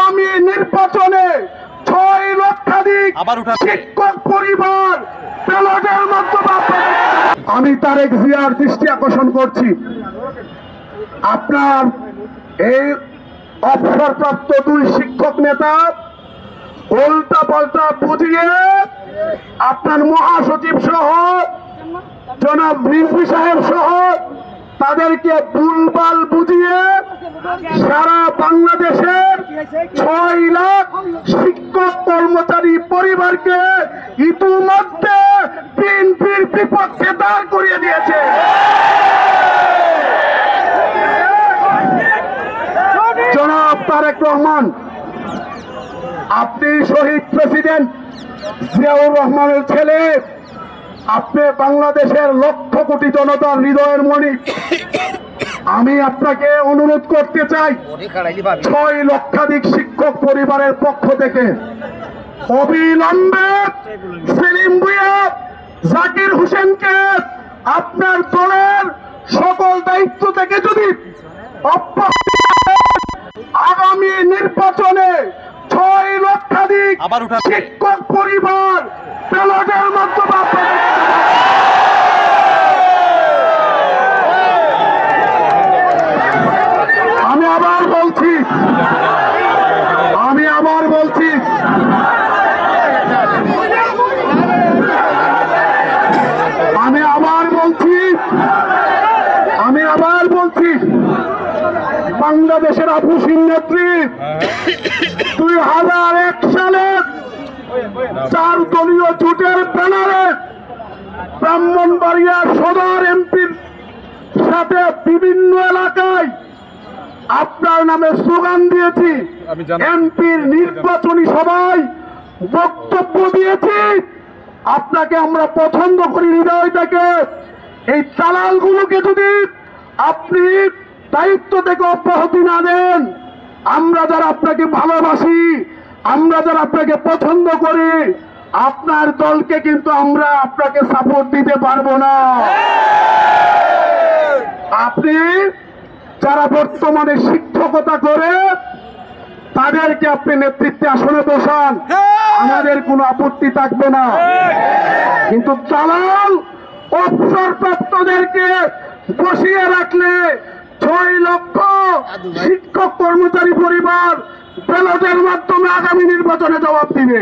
আগামী নির্বাচনে 6 লক্ষাধিক শিক্ষক পরিবার ব্যালটের মাধ্যমে আমি তারেক জিয়ার দৃষ্টি আকর্ষণ করছি। আপনার এই অবসরপ্রাপ্ত 2 শিক্ষক নেতা উল্টা পাল্টা বুঝিয়ে আপনার মহাসচিব সহ জনাব রিজভী সাহেব সহ তাদেরকে ভুলভাল বুঝিয়ে সারা বাংলাদেশের 6 লাখ শিক্ষক কর্মচারী পরিবারকে ইতিমধ্যে বিএনপির বিপক্ষে দাঁড় করিয়ে দিয়েছে। জনাব তারেক রহমান, আপনি শহীদ প্রেসিডেন্ট জিয়াউর রহমানের ছেলে, আপনি বাংলাদেশের লক্ষ কোটি জনতার হৃদয়ের মণি। আমি আপনাকে অনুরোধ করতে চাই 6 লক্ষাধিক শিক্ষক পরিবারের পক্ষ থেকে অবিলম্বে সেলিম ভুঁইয়া, জাকির হোসেনকে আপনার দলের সকল দায়িত্ব থেকে যদি আগামী নির্বাচনে 6 লক্ষাধিক শিক্ষক পরিবার ব্যালটের মাধ্যমে আমি আবার বলছি বাংলাদেশের আপুসিন নেত্রী 2001 সালে 4 দলীয় জোটের ব্যানারে ব্রাহ্মণবাড়িয়া সদর এমপির সাথে বিভিন্ন এলাকায় আপনার নামে স্লোগান দিয়েছি, এমপির নির্বাচনী সভায় বক্তব্য দিয়েছি। আপনাকে আমরা পছন্দ করি হৃদয় থেকে। এই দালালগুলোকে যদি আপনি দায়িত্ব থেকে অব্যাহতি না দেন, আমরা যারা আপনাকে ভালোবাসি, আমরা যারা আপনাকে পছন্দ করি, আপনার দলকে কিন্তু আমরা আপনাকে সাপোর্ট দিতে পারবো না। আপনি যারা বর্তমানে শিক্ষকতা করে তাদেরকে আপনি নেতৃত্বে আসনে বসান, আমাদের কোনো আপত্তি থাকবে না। কিন্তু দালাল অবসরপ্রাপ্তদেরকে বসিয়ে রাখলে 6 লক্ষ শিক্ষক কর্মচারী পরিবার ব্যালটের মাধ্যমে আগামী নির্বাচনে জবাব দিবে।